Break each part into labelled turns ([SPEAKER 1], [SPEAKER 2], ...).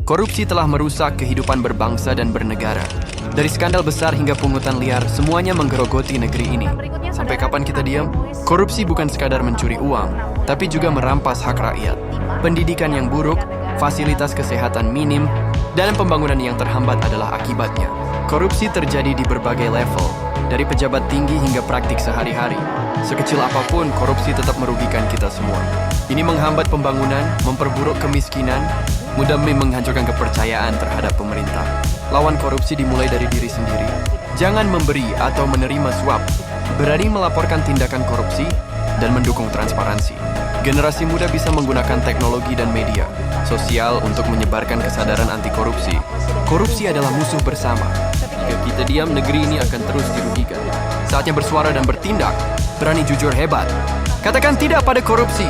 [SPEAKER 1] Korupsi telah merusak kehidupan berbangsa dan bernegara. Dari skandal besar hingga pungutan liar, semuanya menggerogoti negeri ini. Sampai kapan kita diam? Korupsi bukan sekadar mencuri uang, tapi juga merampas hak rakyat. Pendidikan yang buruk, fasilitas kesehatan minim, dan pembangunan yang terhambat adalah akibatnya. Korupsi terjadi di berbagai level, dari pejabat tinggi hingga praktik sehari-hari. Sekecil apapun, korupsi tetap merugikan kita semua. Ini menghambat pembangunan, memperburuk kemiskinan, mudah menghancurkan kepercayaan terhadap pemerintah. Lawan korupsi dimulai dari diri sendiri. Jangan memberi atau menerima suap. Berani melaporkan tindakan korupsi dan mendukung transparansi. Generasi muda bisa menggunakan teknologi dan media sosial untuk menyebarkan kesadaran anti korupsi. Korupsi adalah musuh bersama. Jika kita diam, negeri ini akan terus dirugikan. Saatnya bersuara dan bertindak. Berani jujur hebat. Katakan tidak pada korupsi.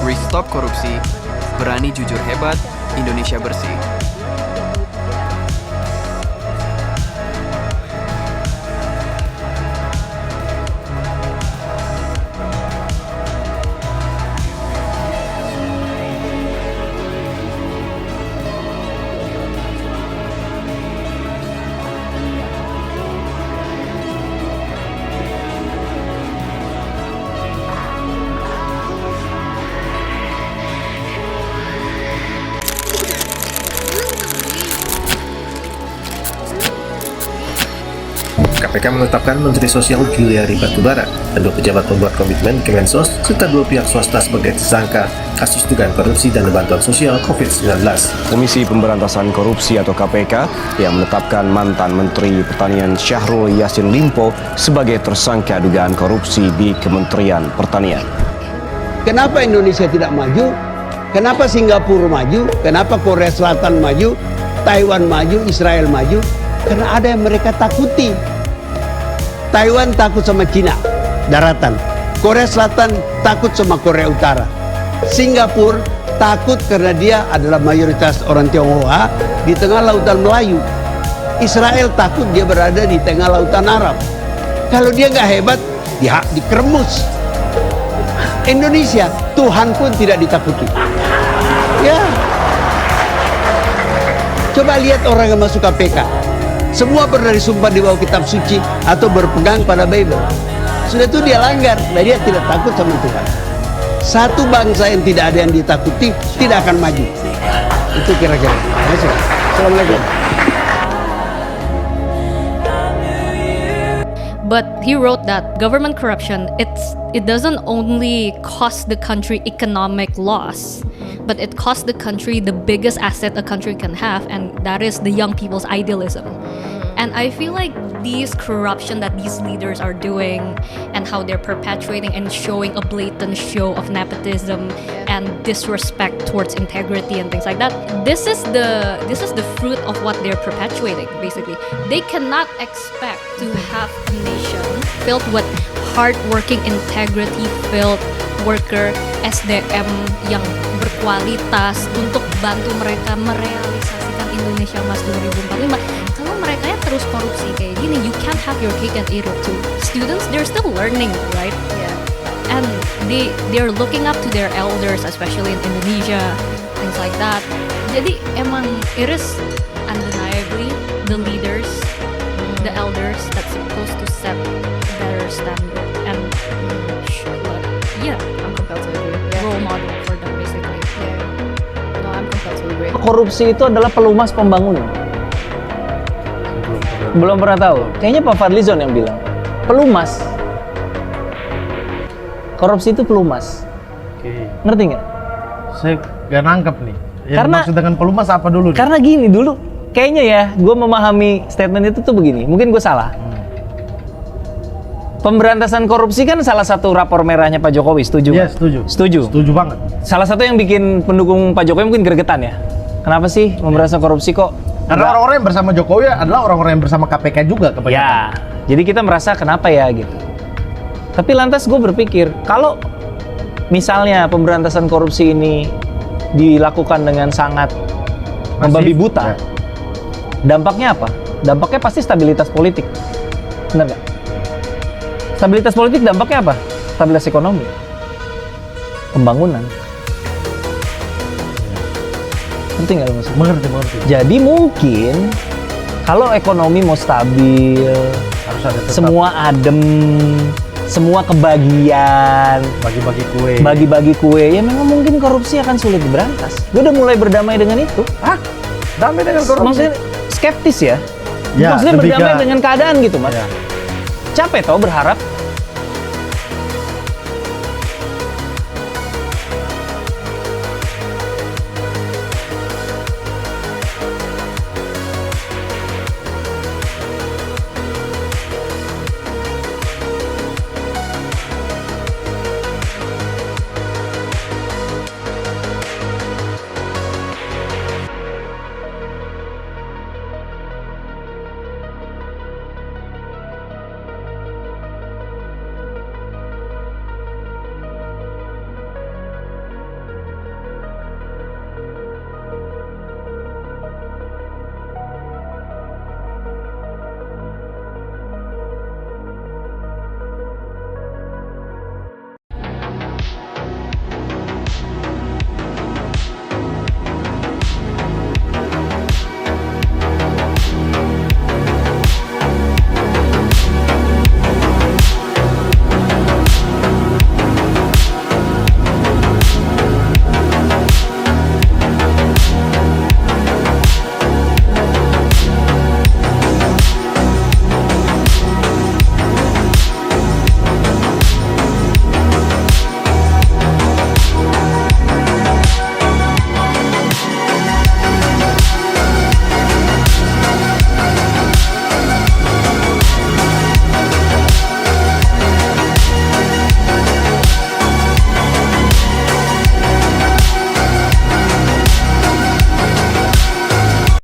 [SPEAKER 1] Restop korupsi. Berani jujur hebat. Indonesia bersih.
[SPEAKER 2] KPK menetapkan Menteri Sosial Juliari Batubara dan 2 pejabat pembuat komitmen Kemensos serta 2 pihak swasta sebagai tersangka kasus dugaan korupsi dana bantuan sosial COVID-19.
[SPEAKER 3] Komisi Pemberantasan Korupsi atau KPK yang menetapkan mantan Menteri Pertanian Syahrul Yassin Limpo sebagai tersangka dugaan korupsi di Kementerian Pertanian.
[SPEAKER 4] Kenapa Indonesia tidak maju? Kenapa Singapura maju? Kenapa Korea Selatan maju? Taiwan maju? Israel maju? Karena ada yang mereka takuti. Taiwan takut sama Cina, daratan. Korea Selatan takut sama Korea Utara. Singapura takut karena dia adalah mayoritas orang Tionghoa di tengah lautan Melayu. Israel takut dia berada di tengah lautan Arab. Kalau dia nggak hebat, dia dikeremus. Indonesia, Tuhan pun tidak ditakuti. Ya. Coba lihat orang yang masuk KPK. Semua berdari sumpah di bawah kitab suci atau berpegang pada Bible. Sudah itu dia langgar, dan dia tidak takut sama Tuhan. Satu bangsa yang tidak ada yang ditakuti tidak akan maju. Itu kira-kira. Assalamualaikum.
[SPEAKER 5] But he wrote that government corruption, it doesn't only cost the country economic loss, but it costs the country the biggest asset a country can have, and that is the young people's idealism. And I feel like these corruption that these leaders are doing and how they're perpetuating and showing a blatant show of nepotism and disrespect towards integrity and things like that, this is the fruit of what they're perpetuating. Basically, they cannot expect to have a nation filled with hardworking, integrity-filled worker SDM yang berkualitas untuk bantu mereka merealisasikan Indonesia Emas 2045. Kalau mereka terus korupsi kayak gini, you can't have your cake and eat it too. Students, they're still learning, right? Yeah. And they're looking up to their elders, especially in Indonesia, things like that. Jadi emang it is undeniably the leaders, the elders that's supposed to set better standard and I'm compelled to agree. Role model for them basically.
[SPEAKER 6] No, I'm compelled to agree.
[SPEAKER 7] Korupsi itu adalah pelumas pembangunan. Belum pernah tahu. Kayaknya Pak Fadlizon yang bilang. Pelumas. Korupsi itu pelumas.
[SPEAKER 8] Oke.
[SPEAKER 7] Ngerti nggak?
[SPEAKER 8] Saya nggak nangkep nih. Yang
[SPEAKER 7] Karena
[SPEAKER 8] maksud dengan pelumas apa dulu nih?
[SPEAKER 7] Karena gini dulu, kayaknya ya, gue memahami statement itu tuh begini. Mungkin gue salah. Pemberantasan korupsi kan salah satu rapor merahnya Pak Jokowi, setuju?
[SPEAKER 8] Iya,
[SPEAKER 7] kan?
[SPEAKER 8] setuju.
[SPEAKER 7] Setuju.
[SPEAKER 8] Setuju banget.
[SPEAKER 7] Salah satu yang bikin pendukung Pak Jokowi mungkin gregetan ya. Kenapa sih pemberantasan korupsi kok?
[SPEAKER 8] Karena orang-orang yang bersama Jokowi adalah orang-orang yang bersama KPK juga kebanyakan.
[SPEAKER 7] Ya, jadi kita merasa kenapa ya gitu. Tapi lantas gue berpikir, kalau misalnya pemberantasan korupsi ini dilakukan dengan sangat membabi buta, dampaknya apa? Dampaknya pasti stabilitas politik. Benar nggak? Stabilitas politik dampaknya apa? Stabilitas ekonomi, pembangunan. Ngerti nggak lo maksudnya?
[SPEAKER 8] Mengerti.
[SPEAKER 7] Jadi mungkin kalau ekonomi mau stabil,
[SPEAKER 8] Harus ada tetap
[SPEAKER 7] semua adem, semua kebagian,
[SPEAKER 8] bagi-bagi kue.
[SPEAKER 7] bagi-bagi kue, ya memang mungkin korupsi akan sulit diberantas. Gue udah mulai berdamai dengan itu.
[SPEAKER 8] Hah? Damai dengan korupsi.
[SPEAKER 7] Maksudnya skeptis ya?
[SPEAKER 8] Ya,
[SPEAKER 7] Maksudnya
[SPEAKER 8] lebih
[SPEAKER 7] berdamai
[SPEAKER 8] ke-
[SPEAKER 7] dengan keadaan gitu, Mas.
[SPEAKER 8] Ya.
[SPEAKER 7] Capek tau berharap